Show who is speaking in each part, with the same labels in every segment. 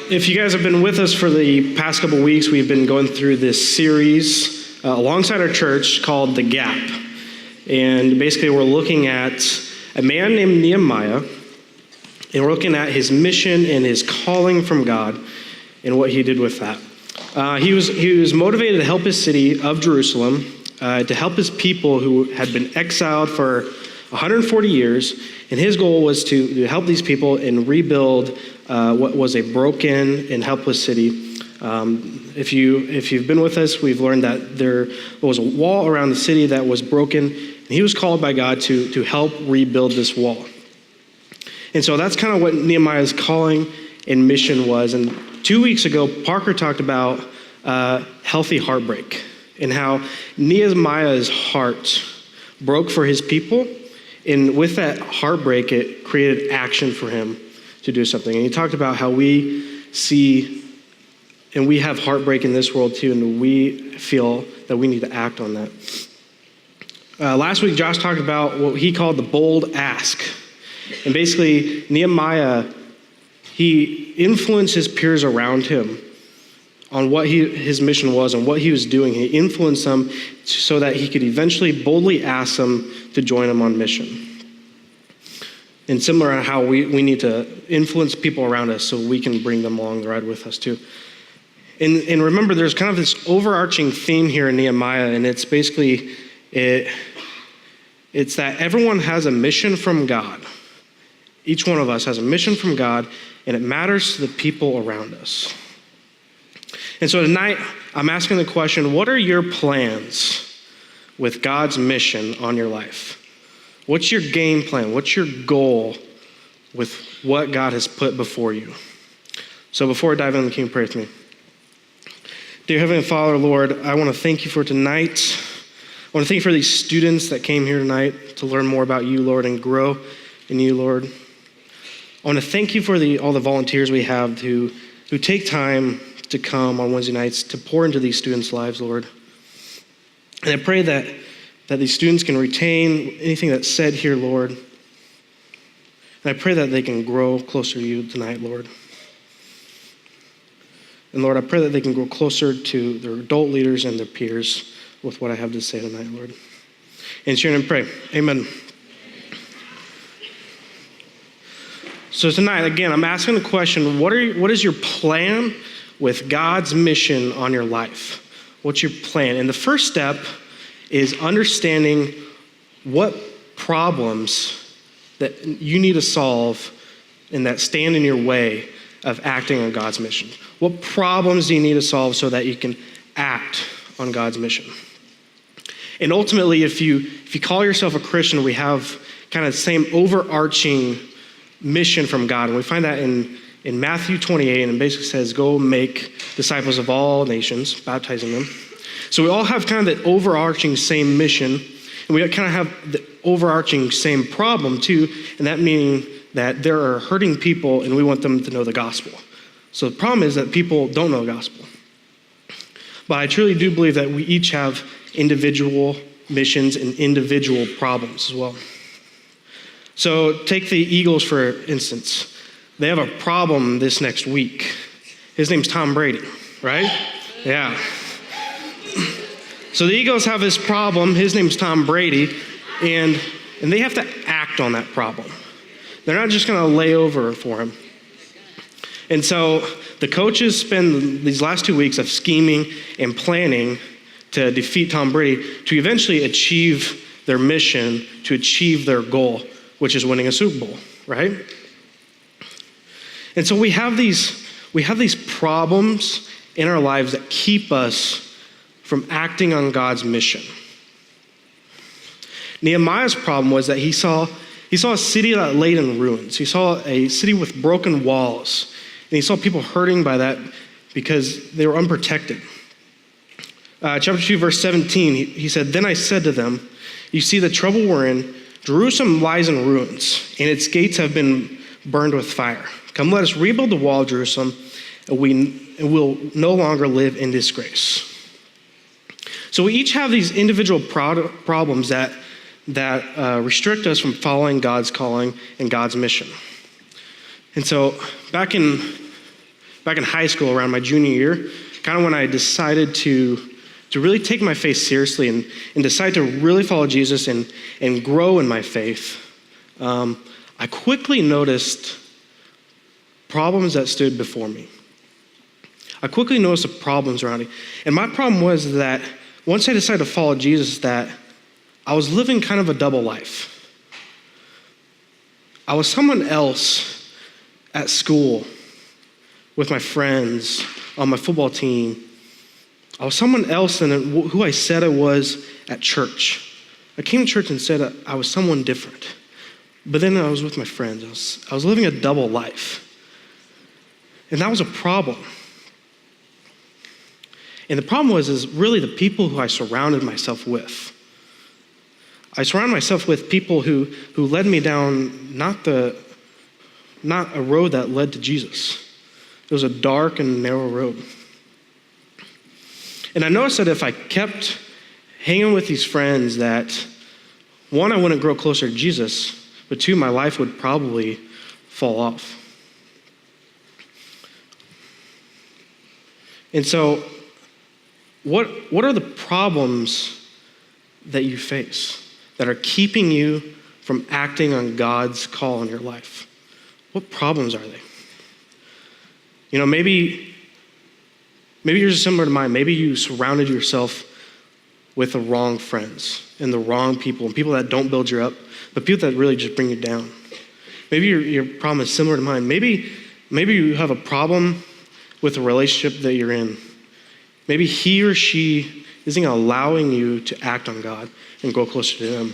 Speaker 1: If you guys have been with us for the past couple weeks, we've been going through this series alongside our church called The Gap. And basically we're looking at a man named Nehemiah, and we're looking at his mission and his calling from God and what he did with that. He was motivated to help his city of Jerusalem, to help his people who had been exiled for 140 years, and his goal was to help these people and rebuild what was a broken and helpless city. If you've been with us, we've learned that there was a wall around the city that was broken, and he was called by God to help rebuild this wall. And so that's kind of what Nehemiah's calling and mission was. And 2 weeks ago, Parker talked about healthy heartbreak and how Nehemiah's heart broke for his people. And with that heartbreak, it created action for him to do something. And he talked about how we see and we have heartbreak in this world too, and we feel that we need to act on that. Last week, Josh talked about what he called the bold ask. And basically, Nehemiah, he influenced his peers around him on what his mission was and what he was doing. He influenced them so that he could eventually boldly ask them to join him on mission. And similar to how we need to influence people around us so we can bring them along the ride with us too. And remember, there's kind of this overarching theme here in Nehemiah, and it's basically, it's that everyone has a mission from God. Each one of us has a mission from God, and it matters to the people around us. And so tonight, I'm asking the question, what are your plans with God's mission on your life? What's your game plan? What's your goal with what God has put before you? So before I dive in, can you pray with me? Dear Heavenly Father, Lord, I want to thank you for tonight. I want to thank you for these students that came here tonight to learn more about you, Lord, and grow in you, Lord. I want to thank you for all the volunteers we have who take time to come on Wednesday nights to pour into these students' lives, Lord. And I pray that these students can retain anything that's said here, Lord. And I pray that they can grow closer to you tonight, Lord. And Lord, I pray that they can grow closer to their adult leaders and their peers with what I have to say tonight, Lord. In your name I pray, amen. So tonight, again, I'm asking the question, what is your plan with God's mission on your life? What's your plan? And the first step is understanding what problems that you need to solve and that stand in your way of acting on God's mission. What problems do you need to solve so that you can act on God's mission? And ultimately, if you call yourself a Christian, we have kind of the same overarching mission from God. And we find that in Matthew 28, and it basically says, go make disciples of all nations, baptizing them. So we all have kind of the overarching same mission, and we kind of have the overarching same problem too, and that meaning that there are hurting people and we want them to know the gospel. So the problem is that people don't know the gospel. But I truly do believe that we each have individual missions and individual problems as well. So take the Eagles, for instance. They have a problem this next week. His name's Tom Brady, right? Yeah. So the Eagles have this problem. His name's Tom Brady, and they have to act on that problem. They're not just going to lay over for him. And so the coaches spend these last 2 weeks of scheming and planning to defeat Tom Brady to eventually achieve their mission, to achieve their goal, which is winning a Super Bowl, right? And so we have these problems in our lives that keep us from acting on God's mission. Nehemiah's problem was that he saw a city that laid in ruins. He saw a city with broken walls. And he saw people hurting by that because they were unprotected. Chapter 2, verse 17, he said, "Then I said to them, you see the trouble we're in. Jerusalem lies in ruins, and its gates have been burned with fire. Come, let us rebuild the wall of Jerusalem, and we'll no longer live in disgrace." So we each have these individual problems that restrict us from following God's calling and God's mission. And so back in back in high school around my junior year, kind of when I decided to really take my faith seriously and decide to really follow Jesus and grow in my faith. I quickly noticed problems that stood before me. I quickly noticed the problems around me. And my problem was that once I decided to follow Jesus, that I was living kind of a double life. I was someone else at school, with my friends, on my football team. I was someone else than who I said I was at church. I came to church and said I was someone different. But then I was with my friends. I was living a double life. And that was a problem. And the problem is really the people who I surrounded myself with. I surrounded myself with people who led me down not a road that led to Jesus. It was a dark and narrow road. And I noticed that if I kept hanging with these friends, that one, I wouldn't grow closer to Jesus, but two, my life would probably fall off. And so, what are the problems that you face that are keeping you from acting on God's call in your life? What problems are they? You know, maybe you're just similar to mine. Maybe you surrounded yourself with the wrong friends and the wrong people, and people that don't build you up, but people that really just bring you down. Maybe your problem is similar to mine. Maybe you have a problem with the relationship that you're in. Maybe he or she isn't allowing you to act on God and grow closer to him.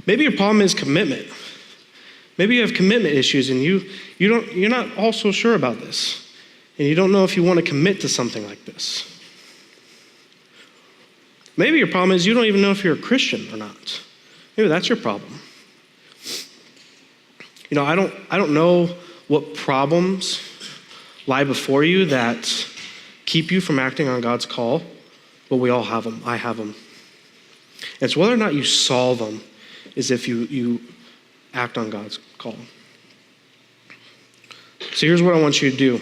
Speaker 1: Maybe your problem is commitment. Maybe you have commitment issues and you're not also sure about this. And you don't know if you want to commit to something like this. Maybe your problem is you don't even know if you're a Christian or not. Maybe that's your problem. You know, I don't know what problems lie before you that keep you from acting on God's call, but we all have them. I have them. And so whether or not you solve them is if you act on God's call. So here's what I want you to do.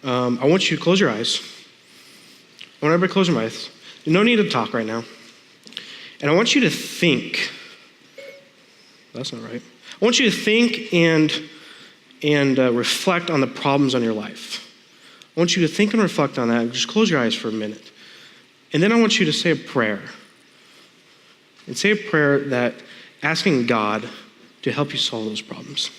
Speaker 1: I want you to close your eyes. I want everybody to close your eyes. No need to talk right now. And I want you to think. That's not right. I want you to think and reflect on the problems on your life. I want you to think and reflect on that. Just close your eyes for a minute. And then I want you to say a prayer. And say a prayer that asking God to help you solve those problems.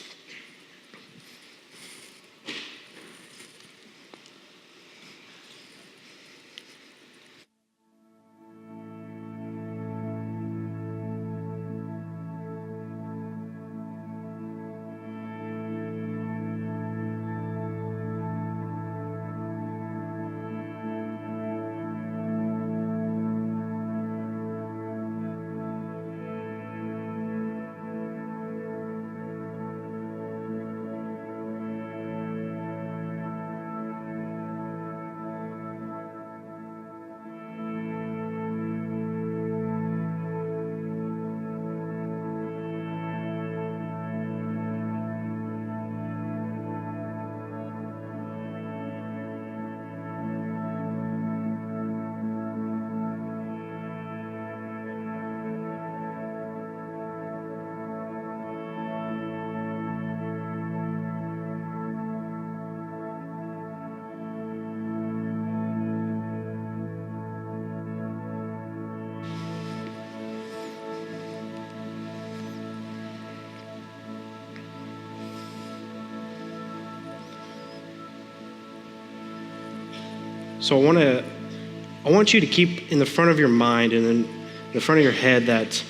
Speaker 1: So I want you to keep in the front of your mind and in the front of your head that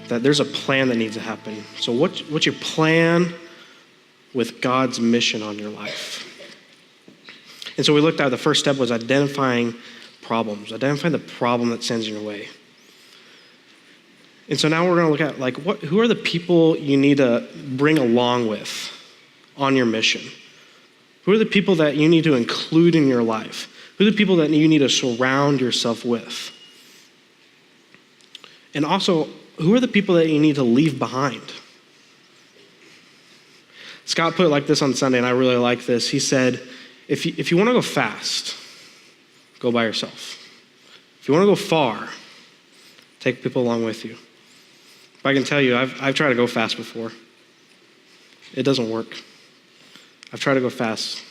Speaker 1: there's a plan that needs to happen. So what's your plan with God's mission on your life? And so we looked at the first step was identifying problems. Identify the problem that stands in your way. And so now we're going to look at who are the people you need to bring along with on your mission? Who are the people that you need to include in your life? Who are the people that you need to surround yourself with? And also, who are the people that you need to leave behind? Scott put it like this on Sunday, and I really like this. He said, if you want to go fast, go by yourself. If you want to go far, take people along with you. But I can tell you, I've tried to go fast before. It doesn't work. I've tried to go fast.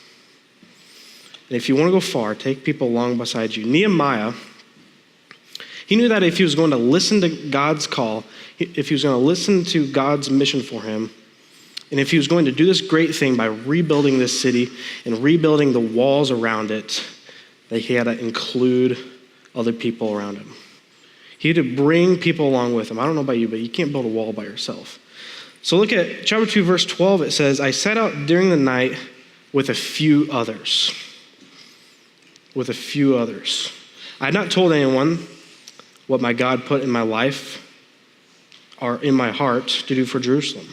Speaker 1: And if you want to go far, take people along beside you. Nehemiah, he knew that if he was going to listen to God's call, if he was going to listen to God's mission for him, and if he was going to do this great thing by rebuilding this city and rebuilding the walls around it, that he had to include other people around him. He had to bring people along with him. I don't know about you, but you can't build a wall by yourself. So look at chapter 2, verse 12. It says, I set out during the night with a few others. With a few others. I had not told anyone what my God put in my life or in my heart to do for Jerusalem.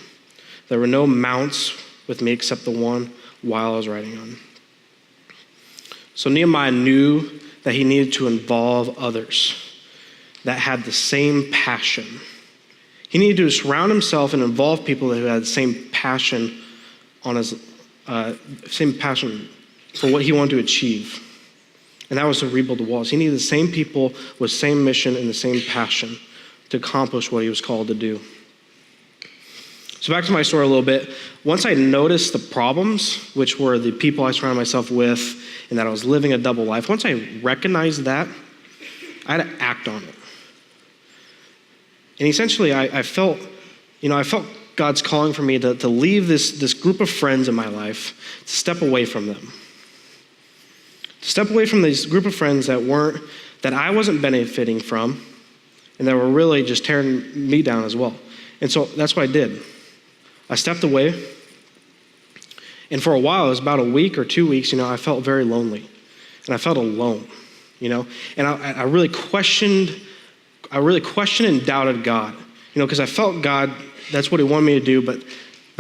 Speaker 1: There were no mounts with me except the one while I was riding on. So Nehemiah knew that he needed to involve others that had the same passion. He needed to surround himself and involve people who had the same passion same passion for what he wanted to achieve. And that was to rebuild the walls. He needed the same people with same mission and the same passion to accomplish what he was called to do. So back to my story a little bit. Once I noticed the problems, which were the people I surrounded myself with, and that I was living a double life, once I recognized that, I had to act on it. And essentially, I felt God's calling for me to leave this group of friends in my life, to step away from them. To step away from this group of friends that I wasn't benefiting from, and that were really just tearing me down as well. And so that's what I did. I stepped away, and for a while, it was about a week or 2 weeks, I felt very lonely, and I felt alone, and I really questioned and doubted God, because I felt God, that's what he wanted me to do, but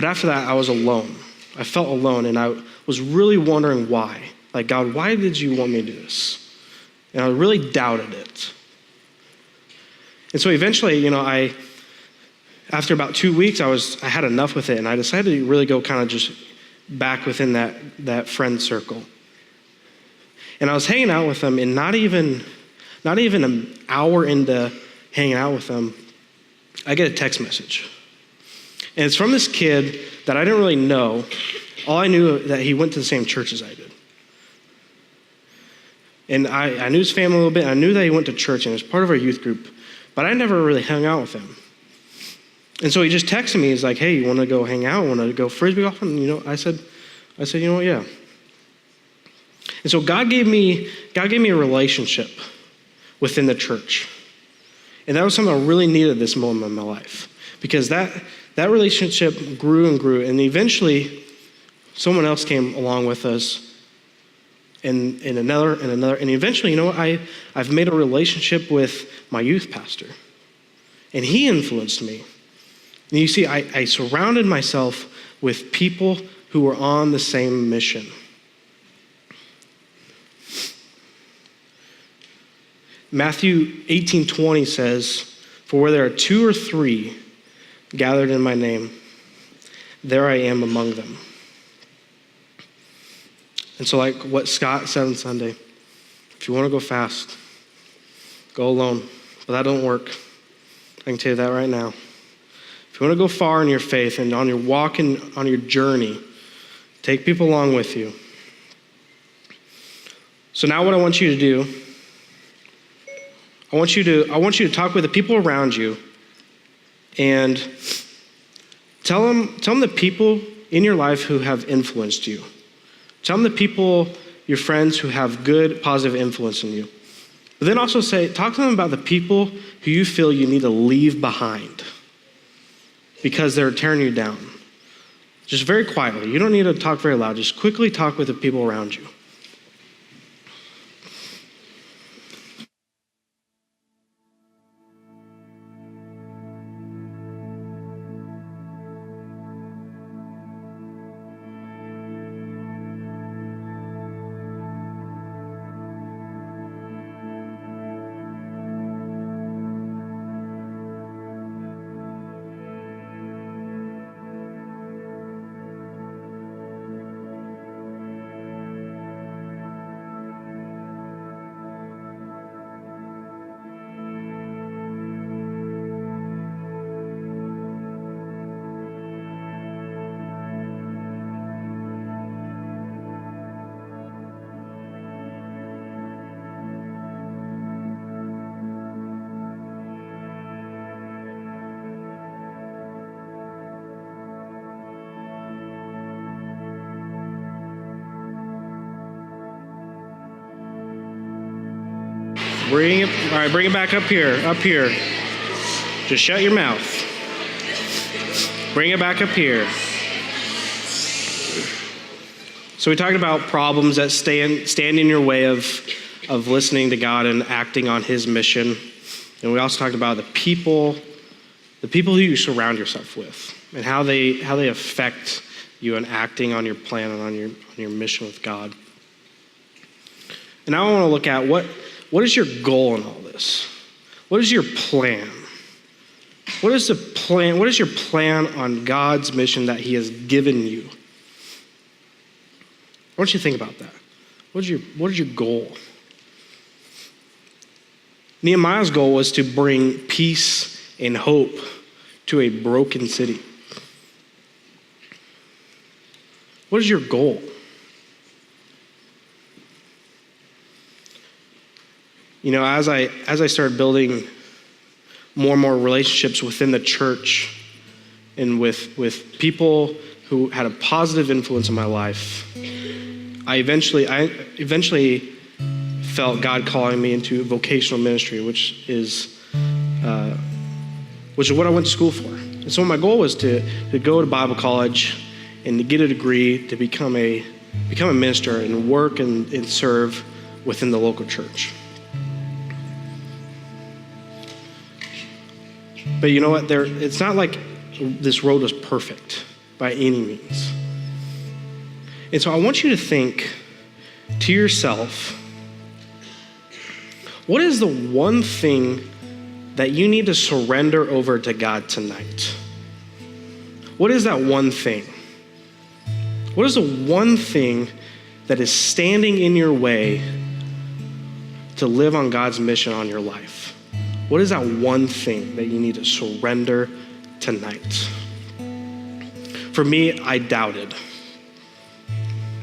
Speaker 1: after that, I was alone. I felt alone, and I was really wondering why. Like, God, why did you want me to do this? And I really doubted it. And so eventually, after about 2 weeks, I had enough with it, and I decided to really go kind of just back within that friend circle. And I was hanging out with them, and not even an hour into hanging out with them, I get a text message. And it's from this kid that I didn't really know. All I knew that he went to the same church as I did. And I knew his family a little bit. I knew that he went to church and was part of our youth group, but I never really hung out with him. And so he just texted me. He's like, hey, you want to go hang out? Want to go Frisbee golf? And, I said, you know what, yeah. And so God gave me a relationship within the church. And that was something I really needed this moment in my life, because that relationship grew and grew. And eventually someone else came along with us, and another. And eventually, I've made a relationship with my youth pastor. And he influenced me. And you see, I surrounded myself with people who were on the same mission. Matthew 18:20 says, for where there are 2 or 3 gathered in my name, there I am among them. And so like what Scott said on Sunday, if you want to go fast, go alone. But that don't work. I can tell you that right now. If you want to go far in your faith and on your walk and on your journey, take people along with you. So now what I want you to do, I want you to talk with the people around you and tell them the people in your life who have influenced you. Tell them the people, your friends who have good, positive influence in you. But then also talk to them about the people who you feel you need to leave behind because they're tearing you down. Just very quietly. You don't need to talk very loud. Just quickly talk with the people around you. Bring it. All right, bring it back up here. Up here. Just shut your mouth. Bring it back up here. So we talked about problems that stand in your way of listening to God and acting on his mission. And we also talked about the people who you surround yourself with and how they affect you in acting on your plan and on your mission with God. And now I want to look at what is your goal in all this? What is your plan? What is the plan? What is your plan on God's mission that he has given you? I want you to think about that. What is your goal? Nehemiah's goal was to bring peace and hope to a broken city. What is your goal? You know, as I started building more and more relationships within the church and with people who had a positive influence in my life, I eventually felt God calling me into vocational ministry, which is what I went to school for. And so my goal was to go to Bible college and to get a degree to become a minister and work and serve within the local church. But you know what? It's not like this road was perfect by any means. And so I want you to think to yourself, what is the one thing that you need to surrender over to God tonight? What is that one thing? What is the one thing that is standing in your way to live on God's mission on your life? What is that one thing that you need to surrender tonight? For me, I doubted.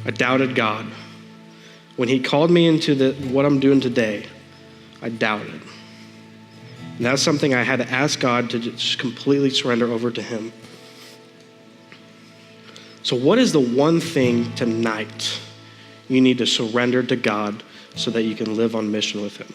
Speaker 1: I doubted God. When he called me into what I'm doing today, I doubted. And that's something I had to ask God to just completely surrender over to him. So what is the one thing tonight you need to surrender to God so that you can live on mission with him?